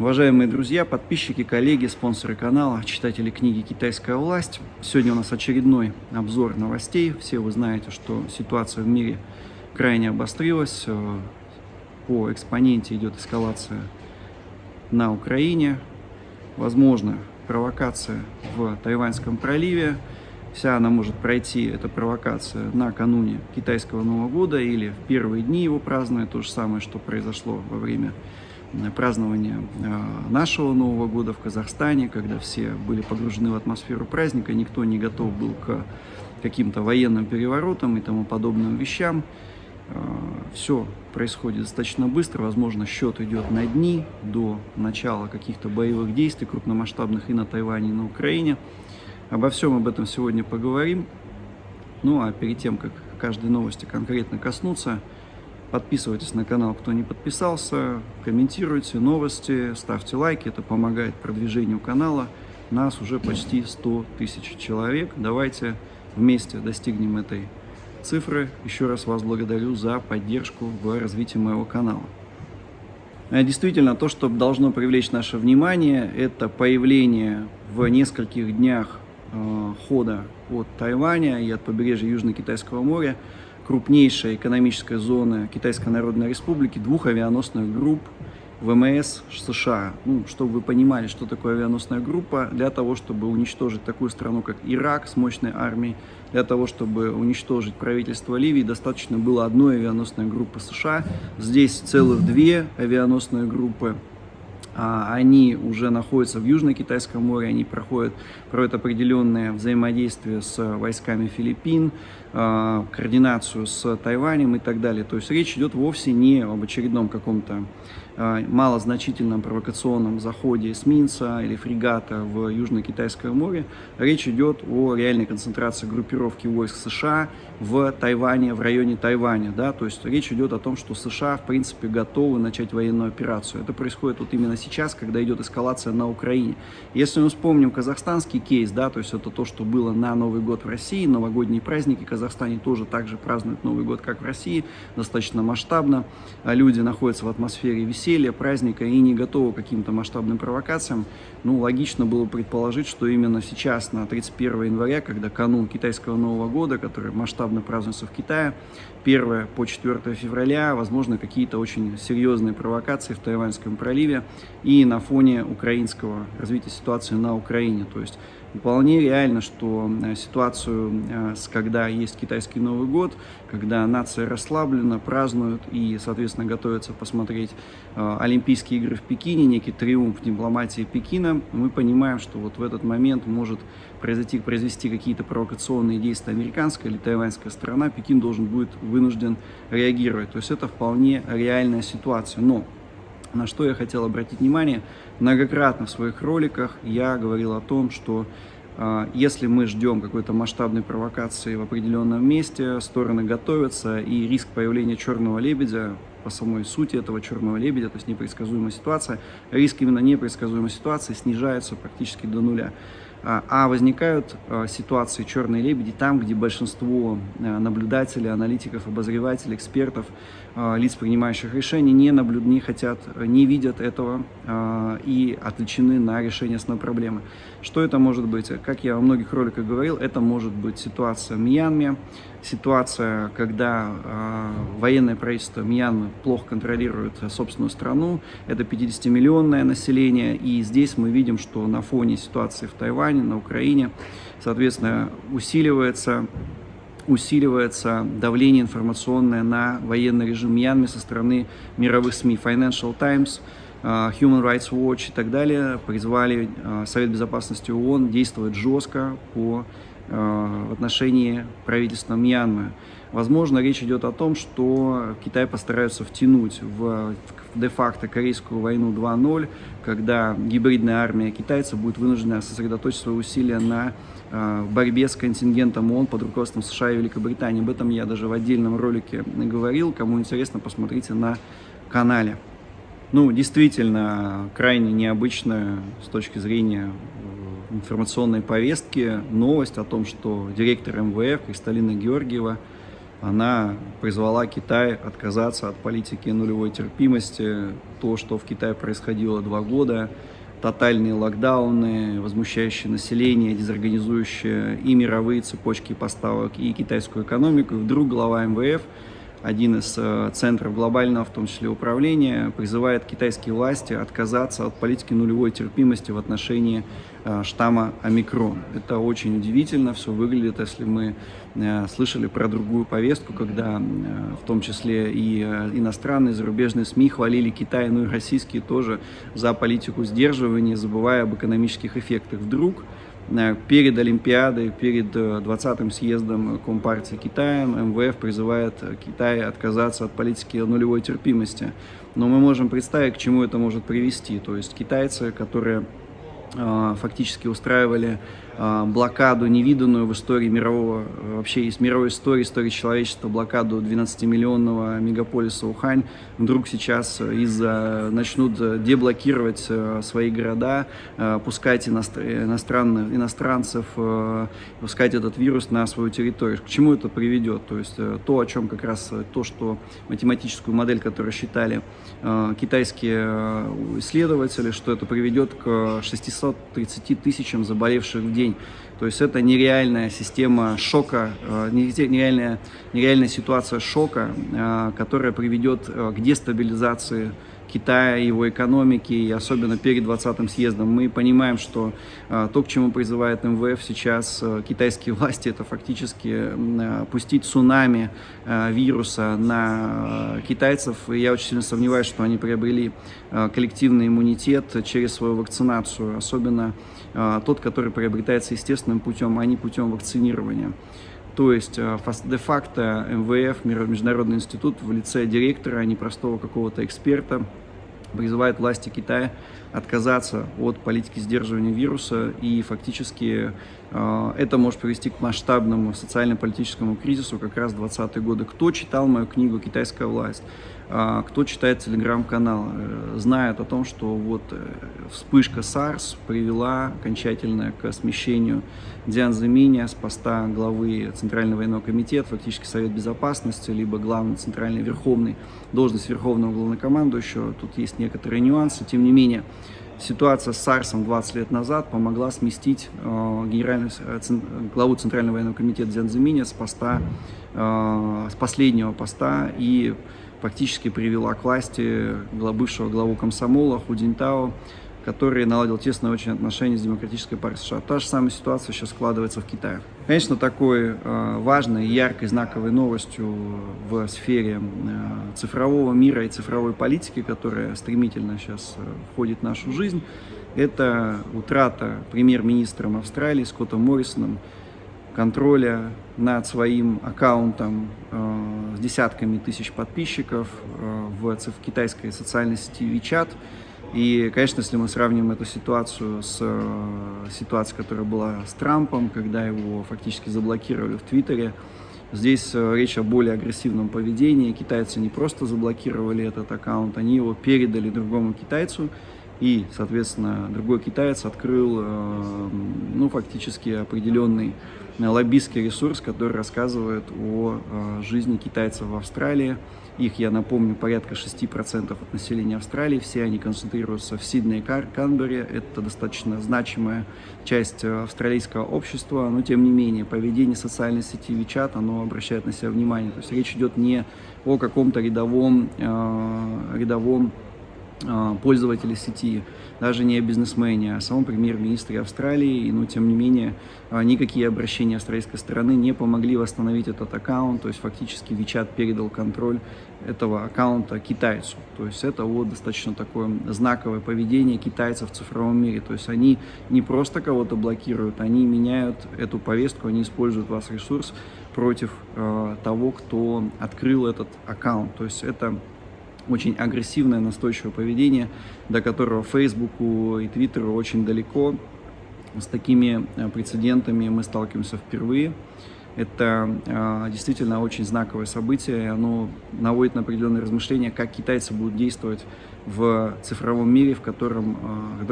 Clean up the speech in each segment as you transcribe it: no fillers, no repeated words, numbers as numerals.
Уважаемые друзья, подписчики, коллеги, спонсоры канала, читатели книги «Китайская власть». Сегодня у нас очередной обзор новостей. Все вы знаете, что ситуация в мире крайне обострилась. По экспоненте идет эскалация на Украине. Возможно, провокация в Тайваньском проливе. Вся она может пройти, эта провокация, накануне китайского Нового года или в первые дни его празднования. То же самое, что произошло во время празднования нашего Нового года в Казахстане, когда все были погружены в атмосферу праздника, никто не готов был к каким-то военным переворотам и тому подобным вещам. Все происходит достаточно быстро, возможно, счет идет на дни до начала каких-то боевых действий крупномасштабных и на Тайване, и на Украине. Обо всем об этом сегодня поговорим. Ну а перед тем, как каждой новости конкретно коснуться, подписывайтесь на канал, кто не подписался, комментируйте новости, ставьте лайки, это помогает продвижению канала. Нас уже почти 100 тысяч человек. Давайте вместе достигнем этой цифры. Еще раз вас благодарю за поддержку в развитии моего канала. Действительно, то, что должно привлечь наше внимание, это появление в нескольких днях хода от Тайваня и от побережья Южно-Китайского моря крупнейшей экономической зоны Китайской Народной Республики двух авианосных групп ВМС США. Чтобы вы понимали, что такое авианосная группа, для того, чтобы уничтожить такую страну, как Ирак, с мощной армией, для того, чтобы уничтожить правительство Ливии, достаточно было одной авианосной группы США. Здесь целых две авианосные группы. Они уже находятся в Южно-Китайском море, они проводят определенное взаимодействие с войсками Филиппин, координацию с Тайванем и так далее. То есть речь идет вовсе не об очередном каком-то малозначительном провокационном заходе эсминца или фрегата в Южно-Китайское море. Речь идет о реальной концентрации группировки войск США в Тайване, в районе Тайваня. Да? То есть речь идет о том, что США, в принципе, готовы начать военную операцию. Это происходит вот именно сейчас, когда идет эскалация на Украине. Если мы вспомним казахстанский кейс, да, то есть это то, что было на Новый год в России, новогодние праздники в Казахстане тоже так же празднуют Новый год, как в России, достаточно масштабно. Люди находятся в атмосфере веселья, праздника и не готовы к каким-то масштабным провокациям. Логично было предположить, что именно сейчас, на 31 января, когда канун китайского Нового года, который масштабно празднуется в Китае, 1 по 4 февраля, возможно, какие-то очень серьезные провокации в Тайваньском проливе и на фоне украинского развития ситуации на Украине. То есть вполне реально, что ситуацию, когда есть китайский Новый год, когда нация расслаблена, празднует и, соответственно, готовится посмотреть Олимпийские игры в Пекине, некий триумф дипломатии Пекина, мы понимаем, что вот в этот момент может произвести какие-то провокационные действия американская или тайваньская сторона, Пекин должен будет вынужден реагировать. То есть это вполне реальная ситуация. Но на что я хотел обратить внимание, многократно в своих роликах я говорил о том, что если мы ждем какой-то масштабной провокации в определенном месте, стороны готовятся, и риск появления черного лебедя, по самой сути этого черного лебедя, то есть непредсказуемая ситуация, риск именно непредсказуемой ситуации снижается практически до нуля. А возникают ситуации черные лебеди там, где большинство наблюдателей, аналитиков, обозревателей, экспертов, лиц, принимающих решения, не хотят, не видят этого и отвлечены на решение основной проблемы. Что это может быть? Как я во многих роликах говорил, это может быть ситуация в Мьянме, ситуация, когда военное правительство Мьянмы плохо контролирует собственную страну, это 50-миллионное население, и здесь мы видим, что на фоне ситуации в Тайване, на Украине, соответственно, усиливается давление информационное на военный режим Мьянмы со стороны мировых СМИ. Financial Times, Human Rights Watch и так далее призвали Совет Безопасности ООН действовать жестко в отношении правительства Мьянмы. Возможно, речь идет о том, что Китай постараются втянуть в де-факто Корейскую войну 2.0, когда гибридная армия китайцев будет вынуждена сосредоточить свои усилия на борьбе с контингентом ООН под руководством США и Великобритании. Об этом я даже в отдельном ролике говорил. Кому интересно, посмотрите на канале. Действительно, крайне необычная с точки зрения информационной повестки новость о том, что директор МВФ Кристалина Георгиева она призвала Китай отказаться от политики нулевой терпимости. То, что в Китае происходило 2 года, тотальные локдауны, возмущающие население, дезорганизующие и мировые цепочки поставок, и китайскую экономику. И вдруг глава МВФ, один из центров глобального, в том числе управления, призывает китайские власти отказаться от политики нулевой терпимости в отношении штамма омикрон. Это очень удивительно все выглядит, если мы слышали про другую повестку, когда в том числе и иностранные, зарубежные СМИ хвалили Китай, ну и российские тоже, за политику сдерживания, забывая об экономических эффектах. Вдруг перед Олимпиадой, перед 20-м съездом Компартии Китая МВФ призывает Китай отказаться от политики нулевой терпимости. Но мы можем представить, к чему это может привести. То есть китайцы, которые фактически устраивали блокаду, невиданную в истории мирового, вообще из мировой истории человечества, блокаду 12-миллионного мегаполиса Ухань, вдруг сейчас начнут деблокировать свои города, пускать иностранцев, пускать этот вирус на свою территорию. К чему это приведет? То есть то, о чем как раз что математическую модель, которую считали китайские исследователи, что это приведет к 630 тысячам заболевших в день. То есть это нереальная система шока, нереальная ситуация шока, которая приведет к дестабилизации Китая, его экономики, и особенно перед 20-м съездом. Мы понимаем, что то, к чему призывает МВФ сейчас китайские власти, это фактически пустить цунами вируса на китайцев. И я очень сильно сомневаюсь, что они приобрели коллективный иммунитет через свою вакцинацию, особенно тот, который приобретается естественным путем, а не путем вакцинирования. То есть де-факто МВФ, Международный институт, в лице директора, а не простого какого-то эксперта, призывает власти Китая отказаться от политики сдерживания вируса, и фактически это может привести к масштабному социально-политическому кризису как раз 20-е годы. Кто читал мою книгу «Китайская власть», кто читает телеграм-канал, знает о том, что вот вспышка SARS привела окончательно к смещению Дзян Зэминя с поста главы Центрального военного комитета, фактически Совет Безопасности, либо главной центральной верховной должность верховного главнокомандующего. Тут есть некоторые нюансы, тем не менее. Ситуация с SARS 20 лет назад помогла сместить главу Центрального военного комитета Дзян Зэминя с последнего поста и фактически привела к власти бывшего главу комсомола Ху Цзиньтао, который наладил тесные очень отношения с Демократической партией США. Та же самая ситуация сейчас складывается в Китае. Конечно, такой важной, яркой, знаковой новостью в сфере цифрового мира и цифровой политики, которая стремительно сейчас входит в нашу жизнь, это утрата премьер-министром Австралии Скоттом Моррисоном контроля над своим аккаунтом с десятками тысяч подписчиков в китайской социальной сети WeChat. И, конечно, если мы сравним эту ситуацию с ситуацией, которая была с Трампом, когда его фактически заблокировали в Твиттере, здесь речь о более агрессивном поведении. Китайцы не просто заблокировали этот аккаунт, они его передали другому китайцу. И, соответственно, другой китаец открыл, фактически определенный лоббистский ресурс, который рассказывает о жизни китайцев в Австралии. Их, я напомню, порядка 6% от населения Австралии. Все они концентрируются в Сиднее и Канберре. Это достаточно значимая часть австралийского общества. Но, тем не менее, поведение социальной сети WeChat, оно обращает на себя внимание. То есть речь идет не о каком-то рядовом пользователей сети, даже не о бизнесмене, а о самом премьер-министре Австралии. Но, тем не менее, никакие обращения австралийской стороны не помогли восстановить этот аккаунт. То есть фактически WeChat передал контроль этого аккаунта китайцу. То есть это вот достаточно такое знаковое поведение китайцев в цифровом мире. То есть они не просто кого-то блокируют, они меняют эту повестку, они используют ваш ресурс против того, кто открыл этот аккаунт. То есть это очень агрессивное, настойчивое поведение, до которого Фейсбуку и Твиттеру очень далеко. С такими прецедентами мы сталкиваемся впервые. Это действительно очень знаковое событие, и оно наводит на определенные размышления, как китайцы будут действовать в цифровом мире, который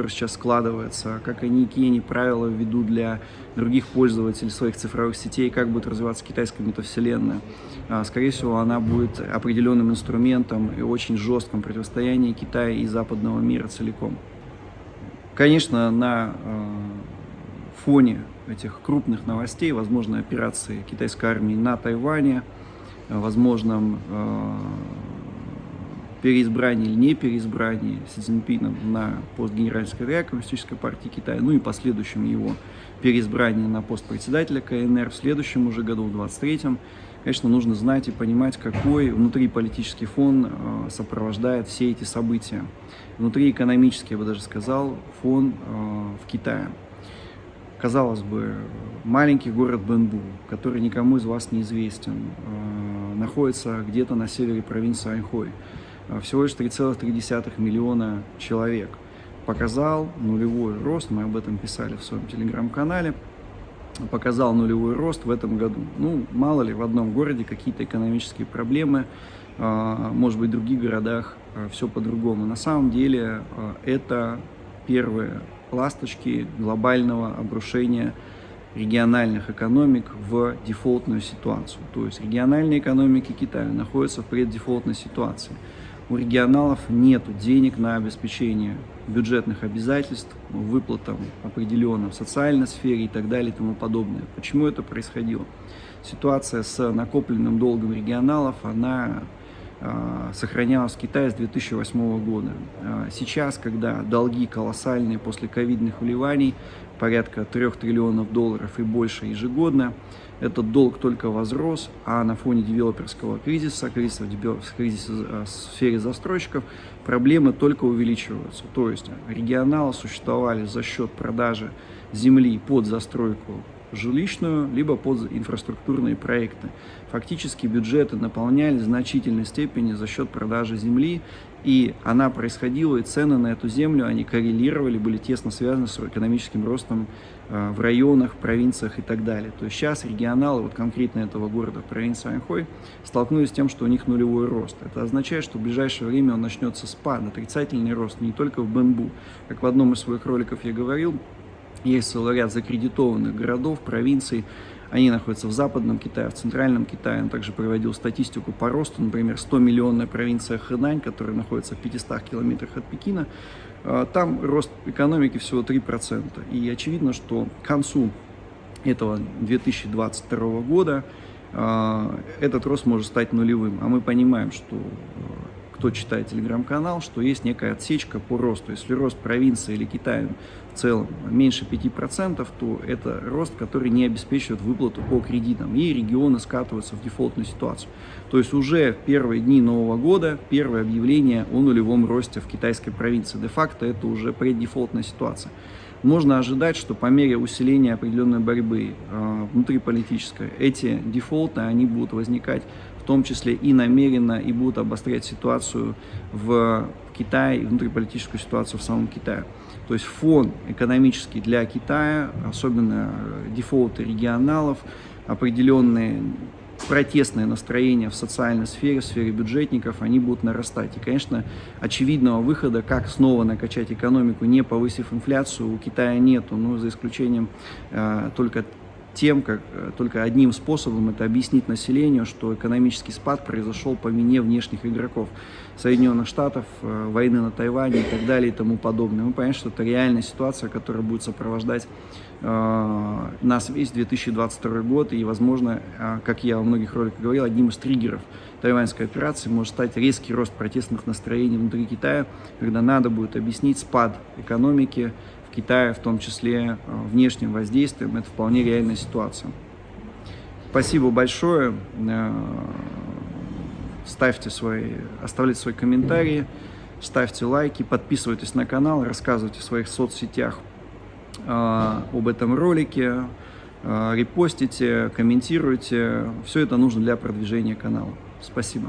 сейчас складывается, как какие они правила введут для других пользователей своих цифровых сетей, как будет развиваться китайская метавселенная. Скорее всего, она будет определенным инструментом и очень жестком противостоянии Китая и западного мира целиком. Конечно, на фоне этих крупных новостей, возможно, операции китайской армии на Тайване, возможном переизбрании или не переизбрании Си Цзиньпином на пост генерального секретаря Коммунистической партии Китая, ну и последующем его переизбрании на пост председателя КНР в следующем уже году, в 2023-м, конечно, нужно знать и понимать, какой внутриполитический фон сопровождает все эти события. Внутриэкономический, я бы даже сказал, фон в Китае. Казалось бы, маленький город Бэнбу, который никому из вас не известен, находится где-то на севере провинции Аньхой. Всего лишь 3,3 миллиона человек. Показал нулевой рост, мы об этом писали в своем телеграм-канале, показал нулевой рост в этом году. Ну, мало ли, в одном городе какие-то экономические проблемы, может быть, в других городах все по-другому. На самом деле это первые ласточки глобального обрушения региональных экономик в дефолтную ситуацию. То есть региональные экономики Китая находятся в преддефолтной ситуации. У регионалов нет денег на обеспечение бюджетных обязательств, выплатам определенным в социальной сфере и так далее и тому подобное. Почему это происходило? Ситуация с накопленным долгом регионалов, она сохранялась в Китае с 2008 года. Сейчас, когда долги колоссальные после ковидных вливаний, порядка 3 триллионов долларов и больше ежегодно, этот долг только возрос, а на фоне девелоперского кризиса в сфере застройщиков, проблемы только увеличиваются. То есть регионалы существовали за счет продажи земли под застройку жилищную, либо под инфраструктурные проекты. Фактически бюджеты наполнялись в значительной степени за счет продажи земли, и она происходила, и цены на эту землю, они коррелировали, были тесно связаны с экономическим ростом в районах, провинциях и так далее. То есть сейчас регионалы, вот конкретно этого города, провинции Аньхой, столкнулись с тем, что у них нулевой рост. Это означает, что в ближайшее время он начнется спад, отрицательный рост, не только в Бэнбу. Как в одном из своих роликов я говорил, есть целый ряд закредитованных городов, провинций, они находятся в Западном Китае, в Центральном Китае. Он также проводил статистику по росту, например, 100-миллионная провинция Хэнань, которая находится в 500 километрах от Пекина. Там рост экономики всего 3%. И очевидно, что к концу этого 2022 года этот рост может стать нулевым. А мы понимаем, что кто читает телеграм-канал, что есть некая отсечка по росту. Если рост провинции или Китая в целом меньше 5%, то это рост, который не обеспечивает выплату по кредитам, и регионы скатываются в дефолтную ситуацию. То есть уже в первые дни Нового года первое объявление о нулевом росте в китайской провинции. Де-факто это уже преддефолтная ситуация. Можно ожидать, что по мере усиления определенной борьбы внутриполитической, эти дефолты, они будут возникать в том числе и намеренно, и будут обострять ситуацию в Китае, и внутриполитическую ситуацию в самом Китае. То есть фон экономический для Китая, особенно дефолты регионалов, определенные протестные настроения в социальной сфере, в сфере бюджетников, они будут нарастать. И, конечно, очевидного выхода, как снова накачать экономику, не повысив инфляцию, у Китая нету, но за исключением только одним способом — это объяснить населению, что экономический спад произошел по вине внешних игроков, Соединенных Штатов, войны на Тайване и так далее и тому подобное. Мы понимаем, что это реальная ситуация, которая будет сопровождать нас весь 2022 год, и, возможно, как я во многих роликах говорил, одним из триггеров тайваньской операции может стать резкий рост протестных настроений внутри Китая, когда надо будет объяснить спад экономики в Китае, в том числе внешним воздействием. Это вполне реальная ситуация. Спасибо большое. Оставляйте свои комментарии, ставьте лайки, подписывайтесь на канал, рассказывайте в своих соцсетях об этом ролике, репостите, комментируйте. Все это нужно для продвижения канала. Спасибо.